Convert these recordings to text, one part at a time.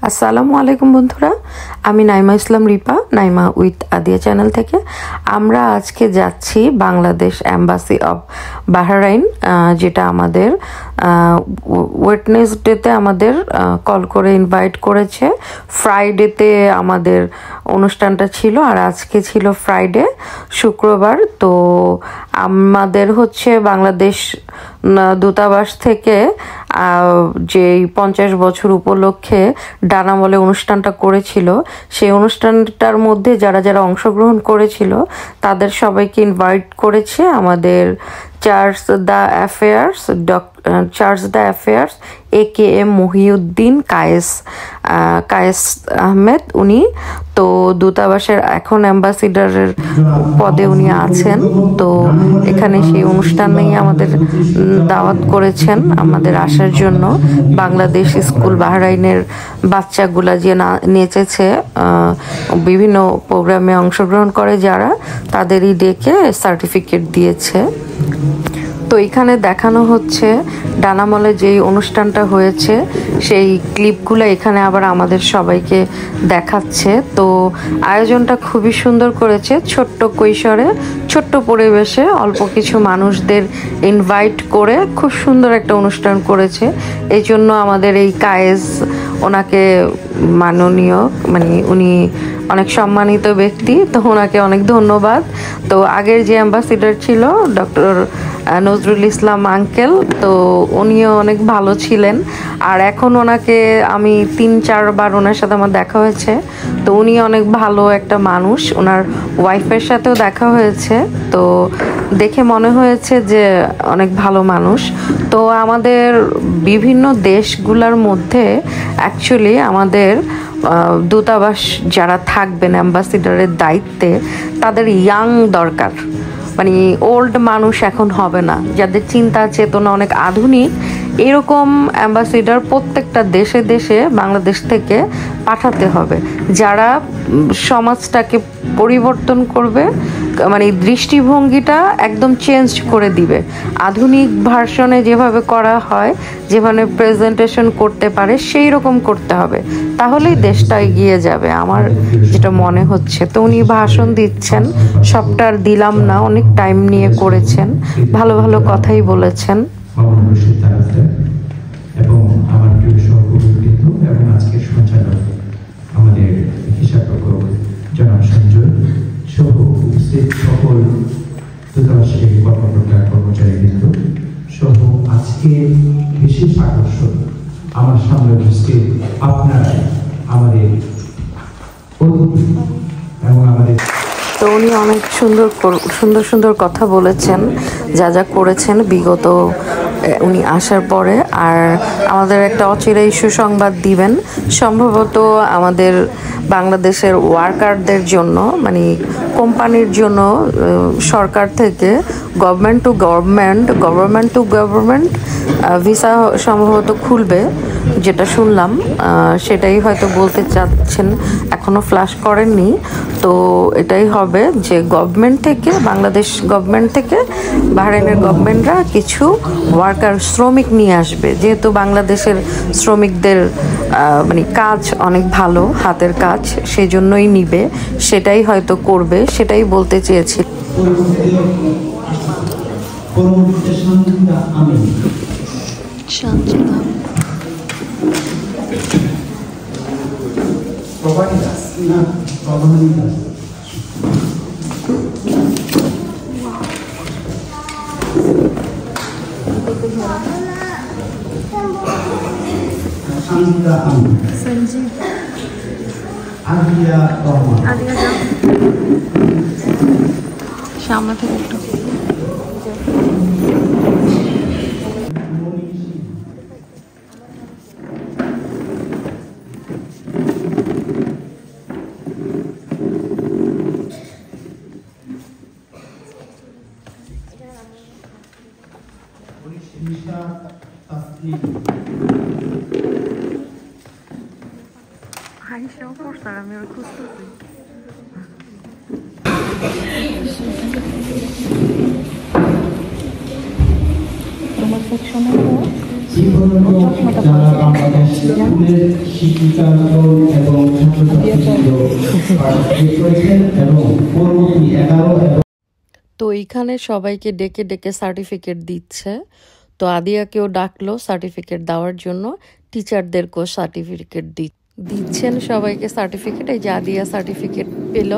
আসসালামু আলাইকুম বন্ধুরা, আমি নাইমা ইসলাম রিপা, নাইমা উইথ আদিয়া চ্যানেল থেকে। আমরা আজকে যাচ্ছি বাংলাদেশ এম্বাসি অফ বাহরাইন, যেটা আমাদের ওয়েডনেসডেতে আমাদের কল করে ইনভাইট করেছে। ফ্রাইডেতে আমাদের অনুষ্ঠানটা ছিল আর আজকে ছিল ফ্রাইডে, শুক্রবার। তো আমাদের হচ্ছে বাংলাদেশ দূতাবাস থেকে যে 50 বছর উপলক্ষে ডানামলে অনুষ্ঠানটা করেছিল, সেই অনুষ্ঠানটার মধ্যে যারা যারা অংশগ্রহণ করেছিল তাদের সবাইকে ইনভাইট করেছে আমাদের charge d'affaires AKM Mohiuddin Kayes Ahmed. উনি তো দূতাবাসের এখন অ্যাম্বাসিডারের পদে উনি আছেন। তো এখানে সেই অনুষ্ঠানেই আমাদের দাওয়াত করেছেন আমাদের আসার জন্য। বাংলাদেশ স্কুল বাহরাইনের বাচ্চাগুলা যে নেচেছে, বিভিন্ন প্রোগ্রামে অংশগ্রহণ করে যারা, তাদেরই ডেকে সার্টিফিকেট দিয়েছে। তো এখানে দেখানো হচ্ছে ডানামলে যেই অনুষ্ঠানটা হয়েছে সেই ক্লিপগুলো এখানে আবার আমাদের সবাইকে দেখাচ্ছে। তো আয়োজনটা খুবই সুন্দর করেছে, ছোট্ট কৈশোরে ছোট্ট পরিবেশে অল্প কিছু মানুষদের ইনভাইট করে খুব সুন্দর একটা অনুষ্ঠান করেছে। এই জন্য আমাদের এই কায়েস ওনাকে মাননীয়, উনি অনেক সম্মানিত ব্যক্তি, তো ওনাকে অনেক ধন্যবাদ। তো আগের যে অ্যাম্বাসিডার ছিল ডক্টর নজরুল ইসলাম আঙ্কেল, তো উনিও অনেক ভালো ছিলেন। আর এখন ওনাকে আমি 3-4 বার ওনার সাথে আমার দেখা হয়েছে। তো উনি অনেক ভালো একটা মানুষ, ওনার ওয়াইফের সাথেও দেখা হয়েছে। তো দেখে মনে হয়েছে যে অনেক ভালো মানুষ। তো আমাদের বিভিন্ন দেশগুলোর মধ্যে অ্যাকচুয়ালি আমাদের দূতাবাস যারা থাকবেন অ্যাম্বাসিডারের দায়িত্বে, তাদের ইয়াং দরকার, ওল্ড মানুষ এখন হবে না, যাদের চিন্তা চেতনা অনেক আধুনিক, এরকম অ্যাম্বাসিডার প্রত্যেকটা দেশে দেশে বাংলাদেশ থেকে পাঠাতে হবে, যারা সমাজটাকে পরিবর্তন করবে, দৃষ্টিভঙ্গিটা একদম চেঞ্জ করে দিবে। আধুনিক ভার্সনে যেভাবে করা হয়, যেভাবে প্রেজেন্টেশন করতে পারে, সেই রকম করতে হবে, তাহলেই দেশটা এগিয়ে যাবে আমার যেটা মনে হচ্ছে। তো উনি ভাষণ দিচ্ছেন, সবটা আর দিলাম না, অনেক টাইম নিয়ে করেছেন, ভালো ভালো কথাই বলেছেন। এবং আমার প্রিয় সহকর্মীবৃন্দ এবং আজকের সঞ্চালক আমাদের হিসাবরক্ষক জনাব সঞ্জয় সহ উপস্থিত সকল দূতাবাসের কর্মকর্তা কর্মচারীবৃন্দ সহ আজকে বিশেষ আকর্ষণ আমার সামনে উপস্থিত আপনারা আমাদের অতিথি এবং আমাদের। তো উনি অনেক সুন্দর সুন্দর কথা বলেছেন, যা যা করেছেন বিগত উনি আসার পরে। আর আমাদের একটা অচিরেই সুসংবাদ দিবেন, সম্ভবত আমাদের বাংলাদেশের ওয়ার্কারদের জন্য, কোম্পানির জন্য সরকার থেকে গভর্নমেন্ট টু গভর্নমেন্ট ভিসা সম্ভবত খুলবে, যেটা শুনলাম। সেটাই হয়তো বলতে চাচ্ছেন, এখনও ফ্ল্যাশ করেননি। তো এটাই হবে যে গভর্নমেন্ট থেকে, বাংলাদেশ গভর্নমেন্ট থেকে বাহরাইনের গভর্নমেন্টরা কিছু শ্রমিক নিয়ে আসবে, যেহেতু বাংলাদেশের শ্রমিকদের কাজ অনেক ভালো, হাতের কাজ, সেই জন্যই নিবে, সেটাই হয়তো করবে, সেটাই বলতে চেয়েছি। संजीव आदिया সামনে থেকে একটু হাইসেও পড়তার, আমি ওর খুঁজতেছি। তোমার সেকশনে যারা বাংলাদেশ স্কুলের শিক্ষিকাগণ এবং ছাত্রছাত্রীবৃন্দ পার্টিসিপেট করেছেন এবং পরবর্তী 11 তো এইখানে সবাইকে ডেকে ডেকে সার্টিফিকেট দিচ্ছে। তো আদিয়াকেও ডাকলো সার্টিফিকেট দেওয়ার জন্য, টিচারদেরকেও সার্টিফিকেট দিচ্ছেন সবাইকে সার্টিফিকেট। এই যে আদিয়া সার্টিফিকেট পেল।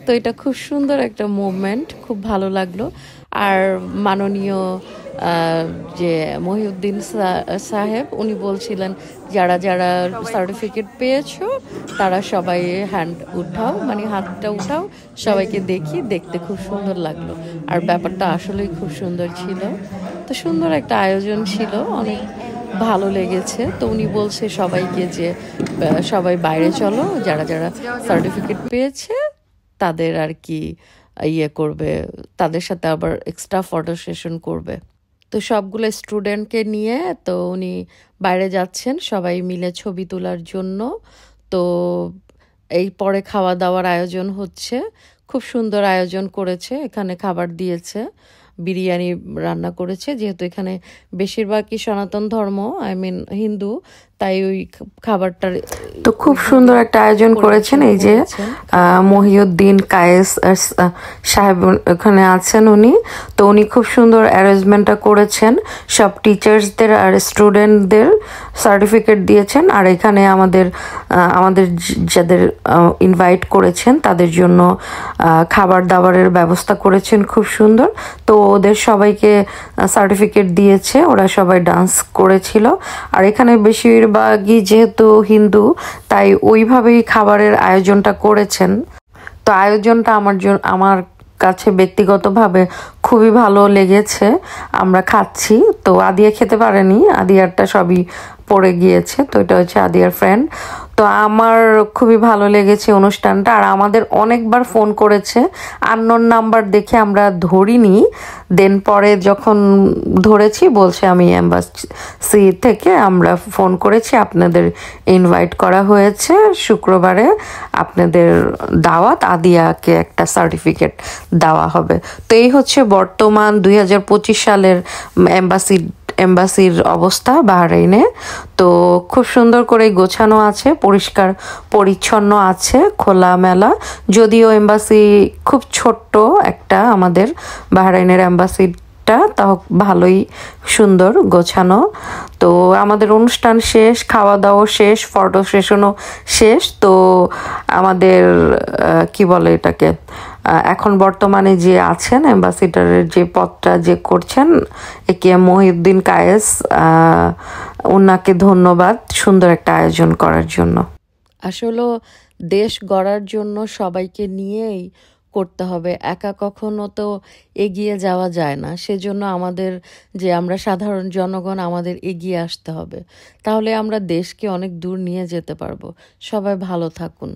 তো এটা খুব সুন্দর একটা মুভমেন্ট, খুব ভালো লাগলো। আর মাননীয় যে মহিউদ্দিন সাহেব উনি বলছিলেন যারা যারা সার্টিফিকেট পেয়েছো তারা সবাই হ্যান্ড উঠাও, মানে হাতটা উঠাও, সবাইকে দেখতে খুব সুন্দর লাগলো। আর ব্যাপারটা আসলেই খুব সুন্দর ছিল। তো সুন্দর একটা আয়োজন ছিল, অনেক ভালো লেগেছে। তো উনি বলছে সবাইকে যে সবাই বাইরে চলো, যারা যারা সার্টিফিকেট পেয়েছে তাদের আর কি ইয়ে করবে, তাদের সাথে আবার এক্সট্রা ফটো সেশন করবে। তো সবগুলো স্টুডেন্টকে নিয়ে তো উনি বাইরে যাচ্ছেন সবাই মিলে ছবি তোলার জন্য। তো এই পরে খাওয়া দাওয়ার আয়োজন হচ্ছে, খুব সুন্দর আয়োজন করেছে। এখানে খাবার দিয়েছে, বিরিয়ানি রান্না করেছে, যেহেতু এখানে বেশিরভাগই সনাতন ধর্ম, আই মিন হিন্দু, তাই ওই খাবারটার তো খুব সুন্দর একটা আয়োজন করেছেন। এই যে মহিউদ্দিন কায়েস সাহেব ওখানে আছেন উনি, তো উনি খুব সুন্দর অ্যারেঞ্জমেন্টটা করেছেন, সব টিচার্সদের আর স্টুডেন্টদের সার্টিফিকেট দিয়েছেন। আর এখানে আমাদের যাদের ইনভাইট করেছেন তাদের জন্য খাবার দাবারের ব্যবস্থা করেছেন খুব সুন্দর। তো ওদের সবাইকে সার্টিফিকেট দিয়েছে, ওরা সবাই ডান্স করেছিল। আর এখানে বেশিরভাগই যেহেতু হিন্দু, তাই ওইভাবেই খাবারের আয়োজনটা করেছেন। তো আয়োজনটা আমার কাছে ব্যক্তিগতভাবে খুবই ভালো লেগেছে। আমরা খাচ্ছি, তো আদিয়া খেতে পারেনি, আদিয়ারটা সবই পড়ে গিয়েছে। তো এটা হচ্ছে আদিয়ার ফ্রেন্ড। তো আমার খুবই ভালো লেগেছে অনুষ্ঠানটা। আর আমাদের অনেকবার ফোন করেছে, আননোন নাম্বার দেখে আমরা ধরিনি, দেন পরে যখন ধরেছি বলছে আমি এম্বাসি থেকে আমরা ফোন করেছি, আপনাদের ইনভাইট করা হয়েছে শুক্রবারে, আপনাদের দাওয়াত, আদিয়াকে একটা সার্টিফিকেট দেওয়া হবে। তো এই হচ্ছে বর্তমান 2025 সালের এম্বাসির অবস্থা বাহরাইনে। তো খুব সুন্দর করে গোছানো আছে, পরিষ্কার পরিচ্ছন্ন আছে, খোলামেলা। যদিও এম্বাসি খুব ছোট্ট একটা, আমাদের বাহরাইনের এম্বাসিটা তাও ভালোই সুন্দর গোছানো। তো আমাদের অনুষ্ঠান শেষ, খাওয়া দাওয়া শেষ, ফটো সেশনও শেষ। তো আমাদের কি বলে এটাকে, এখন বর্তমানে যে আছেন অ্যাম্বাসিডারের যে পদটা যে করছেন AKM মহিউদ্দিন কায়েস, ওনাকে ধন্যবাদ সুন্দর একটা আয়োজন করার জন্য। আসলে দেশ গড়ার জন্য সবাইকে নিয়েই করতে হবে, একা কখনো তো এগিয়ে যাওয়া যায় না। সেজন্য আমাদের যে আমরা সাধারণ জনগণ, আমাদের এগিয়ে আসতে হবে, তাহলে আমরা দেশকে অনেক দূর নিয়ে যেতে পারবো। সবাই ভালো থাকুন।